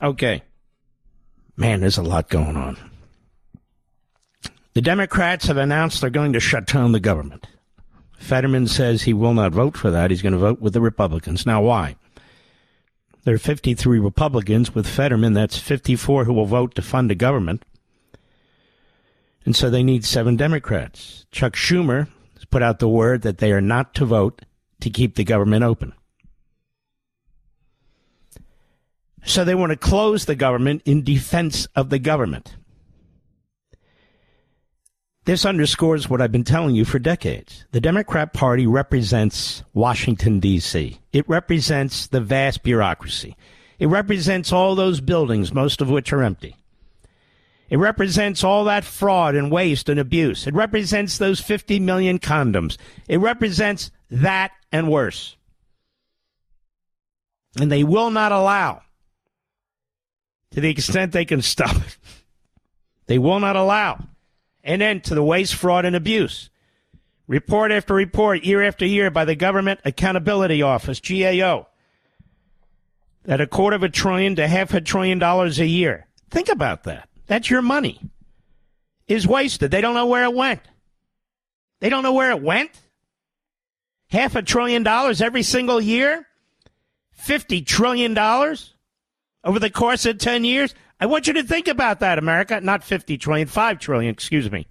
Okay. Man, there's a lot going on. The Democrats have announced they're going to shut down the government. Fetterman says he will not vote for that. He's going to vote with the Republicans. Now, why? There are 53 Republicans. With Fetterman, that's 54 who will vote to fund the government. And so they need 7 Democrats. Chuck Schumer has put out the word that they are not to vote to keep the government open. So they want to close the government in defense of the government. This underscores what I've been telling you for decades. The Democrat Party represents Washington, D.C. It represents the vast bureaucracy. It represents all those buildings, most of which are empty. It represents all that fraud and waste and abuse. It represents those 50 million condoms. It represents that and worse. And they will not allow, to the extent they can stop it, they will not allow an end to the waste, fraud, and abuse. Report after report, year after year, by the Government Accountability Office, GAO, that $250 billion to $500 billion a year. Think about that. That's your money. Is wasted. They don't know where it went. They don't know where it went. $500 billion every single year? $50 trillion over the course of 10 years? I want you to think about that, America. Not 50 trillion, 5 trillion, excuse me.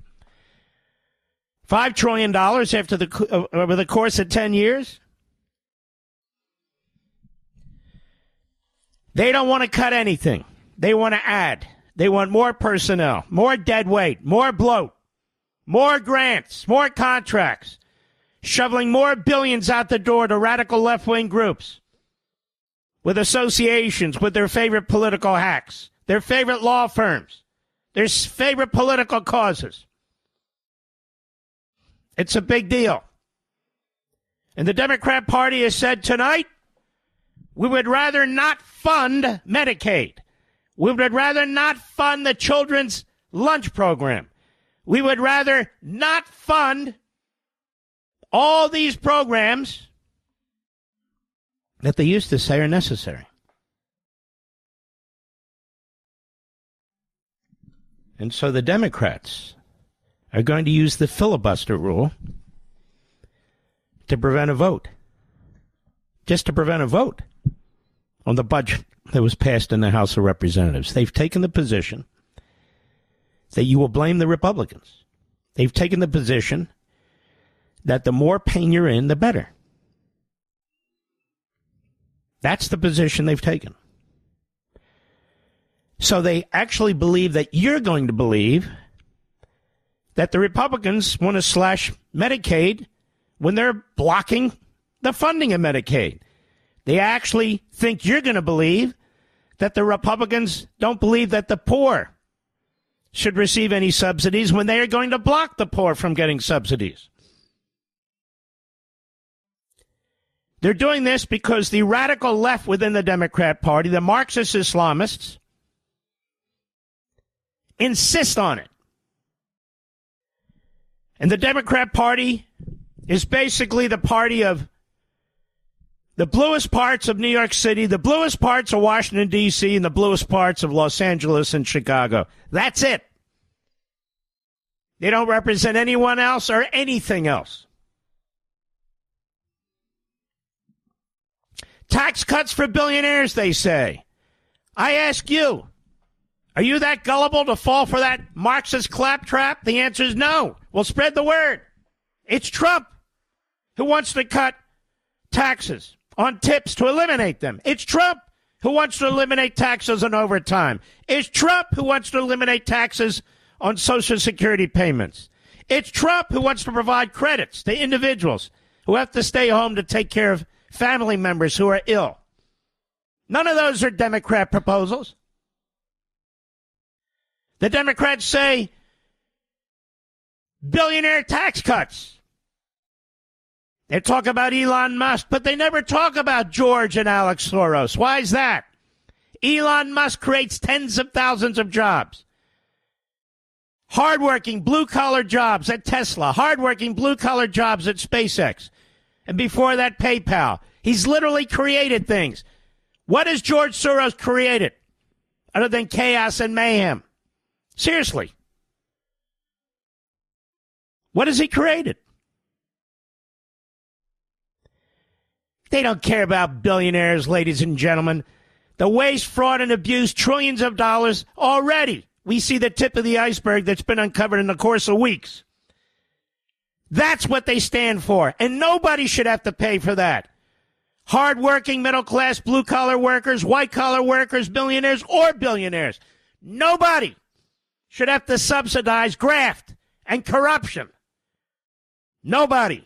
$5 trillion over the course of 10 years? They don't want to cut anything. They want to add. They want more personnel, more dead weight, more bloat, more grants, more contracts, shoveling more billions out the door to radical left-wing groups with associations with their favorite political hacks, their favorite law firms, their favorite political causes. It's a big deal. And the Democrat Party has said tonight, we would rather not fund Medicaid. We would rather not fund the children's lunch program. We would rather not fund all these programs that they used to say are necessary. And so the Democrats are going to use the filibuster rule to prevent a vote. Just to prevent a vote on the budget that was passed in the House of Representatives. They've taken the position that you will blame the Republicans. They've taken the position that the more pain you're in, the better. That's the position they've taken. So they actually believe that you're going to believe that the Republicans want to slash Medicaid when they're blocking the funding of Medicaid. They actually think you're going to believe that the Republicans don't believe that the poor should receive any subsidies when they are going to block the poor from getting subsidies. They're doing this because the radical left within the Democrat Party, the Marxist Islamists, insist on it. And the Democrat Party is basically the party of the bluest parts of New York City, the bluest parts of Washington, D.C., and the bluest parts of Los Angeles and Chicago. That's it. They don't represent anyone else or anything else. Tax cuts for billionaires, they say. I ask you, are you that gullible to fall for that Marxist claptrap? The answer is no. Well, spread the word. It's Trump who wants to cut taxes on tips to eliminate them. It's Trump who wants to eliminate taxes on overtime. It's Trump who wants to eliminate taxes on Social Security payments. It's Trump who wants to provide credits to individuals who have to stay home to take care of family members who are ill. None of those are Democrat proposals. The Democrats say billionaire tax cuts. They talk about Elon Musk, but they never talk about George and Alex Soros. Why is that? Elon Musk creates tens of thousands of jobs. Hardworking blue-collar jobs at Tesla. Hardworking blue-collar jobs at SpaceX. And before that, PayPal. He's literally created things. What has George Soros created? other than chaos and mayhem? Seriously. What has he created? They don't care about billionaires, ladies and gentlemen. The waste, fraud, and abuse, trillions of dollars already. We see the tip of the iceberg that's been uncovered in the course of weeks. That's what they stand for, and nobody should have to pay for that. Hard-working, middle-class, blue-collar workers, white-collar workers, millionaires or billionaires. Nobody should have to subsidize graft and corruption. Nobody.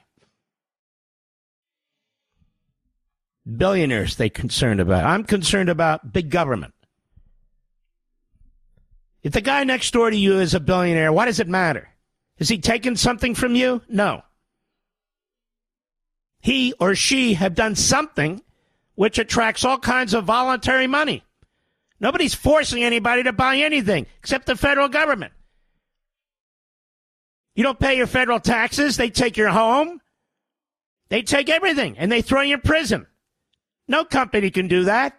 Billionaires they're concerned about. I'm concerned about big government. If the guy next door to you is a billionaire, why does it matter? Is he taking something from you? No. He or she have done something which attracts all kinds of voluntary money. Nobody's forcing anybody to buy anything except the federal government. You don't pay your federal taxes, they take your home, they take everything, and they throw you in prison. No company can do that.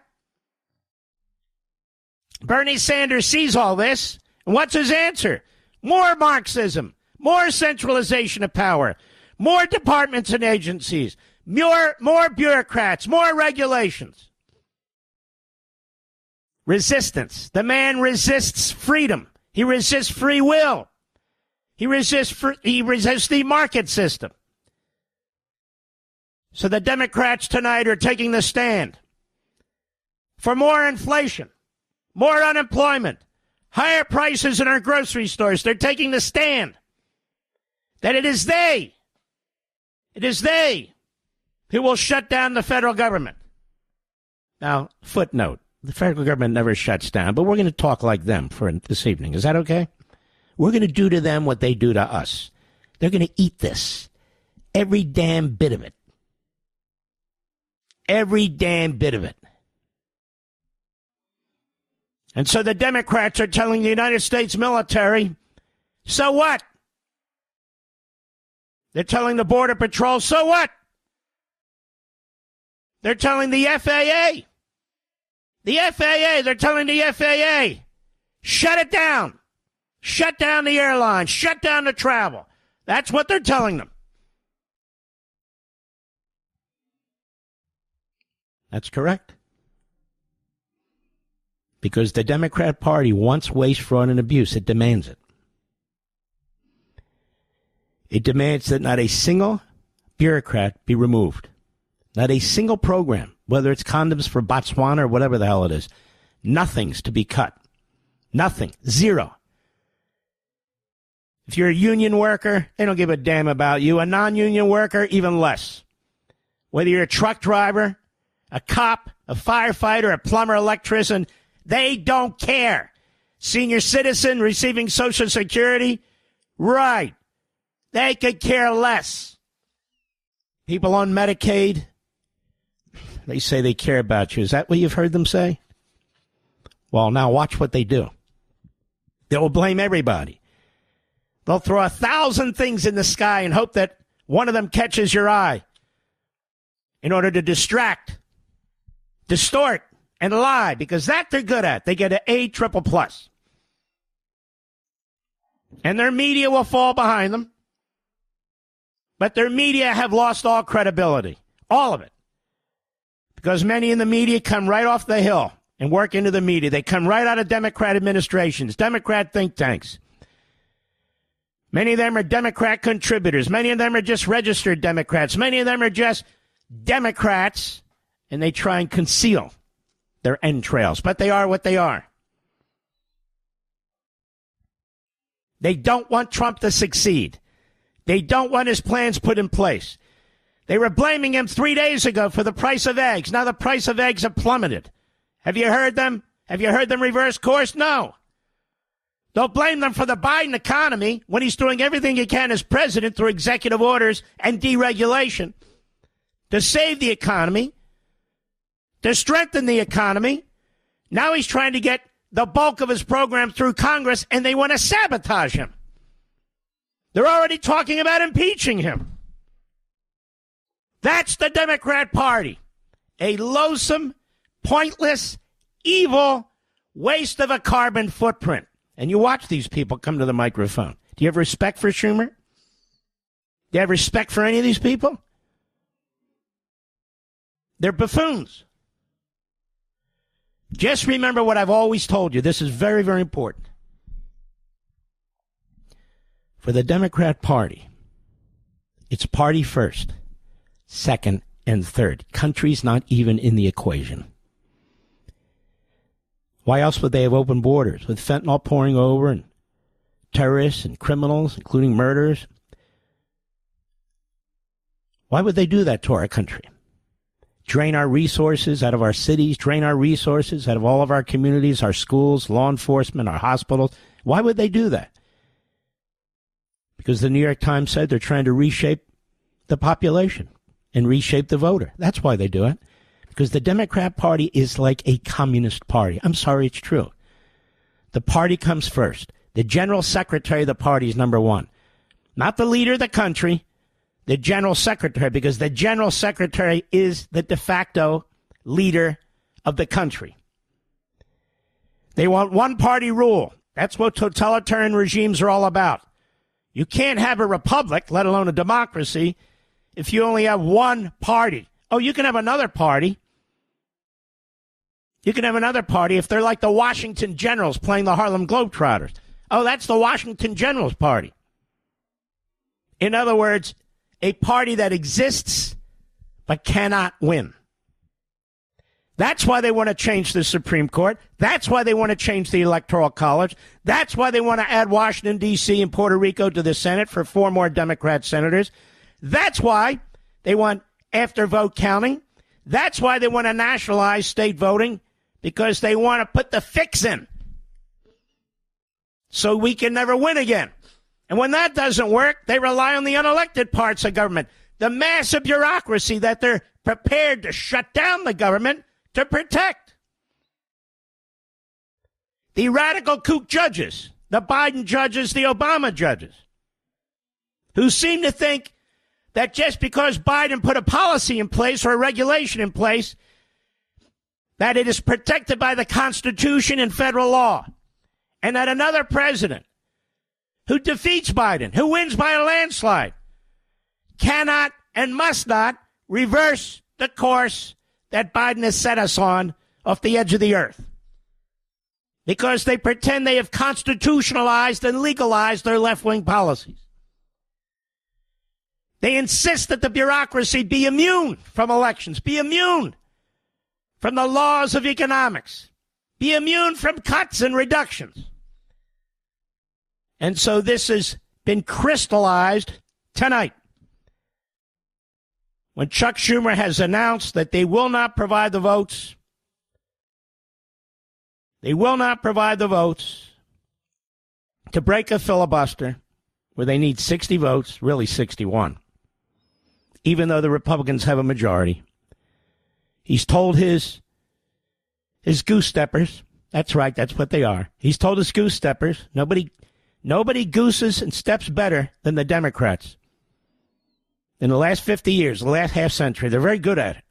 Bernie Sanders sees all this, and what's his answer? More Marxism, more centralization of power, more departments and agencies, more bureaucrats, more regulations. Resistance. The man resists freedom. He resists free will. He resists the market system. So the Democrats tonight are taking the stand for more inflation, more unemployment, higher prices in our grocery stores. They're taking the stand that it is they who will shut down the federal government. Now, footnote, the federal government never shuts down, but we're going to talk like them for this evening. Is that okay? We're going to do to them what they do to us. They're going to eat this, every damn bit of it. Every damn bit of it. And so the Democrats are telling the United States military, so what? They're telling the Border Patrol, so what? They're telling the FAA. They're telling the FAA, shut it down. Shut down the airlines. Shut down the travel. That's what they're telling them. That's correct. Because the Democrat Party wants waste, fraud, and abuse. It demands it. It demands that not a single bureaucrat be removed. Not a single program, whether it's condoms for Botswana or whatever the hell it is. Nothing's to be cut. Nothing. Zero. If you're a union worker, they don't give a damn about you. A non-union worker, even less. Whether you're a truck driver, a cop, a firefighter, a plumber, electrician, they don't care. Senior citizen receiving Social Security, right. They could care less. People on Medicaid, they say they care about you. Is that what you've heard them say? Well, now watch what they do. They will blame everybody. They'll throw 1,000 things in the sky and hope that one of them catches your eye in order to distract, distort, and lie, because that they're good at. They get an A++. And their media will fall behind them. But their media have lost all credibility. All of it. Because many in the media come right off the hill and work into the media. They come right out of Democrat administrations, Democrat think tanks. Many of them are Democrat contributors. Many of them are just registered Democrats. Many of them are just Democrats, and they try and conceal their entrails. But they are what they are. They don't want Trump to succeed. They don't want his plans put in place. They were blaming him 3 days ago for the price of eggs. Now the price of eggs have plummeted. Have you heard them? Have you heard them reverse course? No. They'll blame them for the Biden economy when he's doing everything he can as president through executive orders and deregulation to save the economy, to strengthen the economy. Now he's trying to get the bulk of his program through Congress, and they want to sabotage him. They're already talking about impeaching him. That's the Democrat Party. A loathsome, pointless, evil, waste of a carbon footprint. And you watch these people come to the microphone. Do you have respect for Schumer? Do you have respect for any of these people? They're buffoons. Just remember what I've always told you. This is very, very important. For the Democrat Party, it's party first, second, and third. Country's not even in the equation. Why else would they have open borders with fentanyl pouring over and terrorists and criminals, including murderers? Why would they do that to our country? Drain our resources out of our cities, drain our resources out of all of our communities, our schools, law enforcement, our hospitals. Why would they do that? Because the New York Times said they're trying to reshape the population and reshape the voter. That's why they do it. Because the Democrat Party is like a communist party. I'm sorry, it's true. The party comes first. The general secretary of the party is number one. Not the leader of the country, the general secretary, because the general secretary is the de facto leader of the country. They want one-party rule. That's what totalitarian regimes are all about. You can't have a republic, let alone a democracy, if you only have one party. Oh, you can have another party. You can have another party if they're like the Washington Generals playing the Harlem Globetrotters. Oh, that's the Washington Generals party. In other words, a party that exists but cannot win. That's why they want to change the Supreme Court. That's why they want to change the Electoral College. That's why they want to add Washington, D.C. and Puerto Rico to the Senate for 4 more Democrat senators. That's why they want after-vote counting. That's why they want to nationalize state voting, because they want to put the fix in so we can never win again. And when that doesn't work, they rely on the unelected parts of government, the massive bureaucracy that they're prepared to shut down the government to protect. The radical kook judges, the Biden judges, the Obama judges, who seem to think that just because Biden put a policy in place or a regulation in place, that it is protected by the Constitution and federal law, and that another president who defeats Biden, who wins by a landslide, cannot and must not reverse the course that Biden has set us on off the edge of the earth, because they pretend they have constitutionalized and legalized their left-wing policies. They insist that the bureaucracy be immune from elections, be immune from the laws of economics, be immune from cuts and reductions. And so this has been crystallized tonight, when Chuck Schumer has announced that they will not provide the votes. They will not provide the votes to break a filibuster where they need 60 votes, really 61, even though the Republicans have a majority. He's told his goose steppers, that's right, that's what they are. He's told his goose steppers, nobody gooses and steps better than the Democrats. In the last 50 years, the last half century, they're very good at it.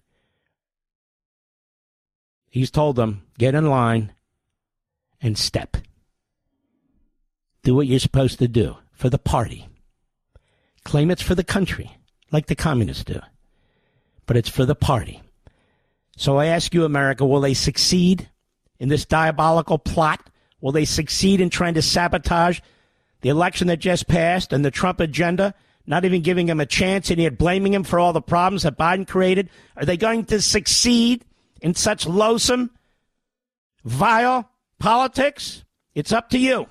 He's told them, get in line and step. Do what you're supposed to do for the party. Claim it's for the country, like the communists do. But it's for the party. So I ask you, America, will they succeed in this diabolical plot? Will they succeed in trying to sabotage the election that just passed and the Trump agenda, not even giving him a chance and yet blaming him for all the problems that Biden created? Are they going to succeed in such loathsome, vile politics? It's up to you.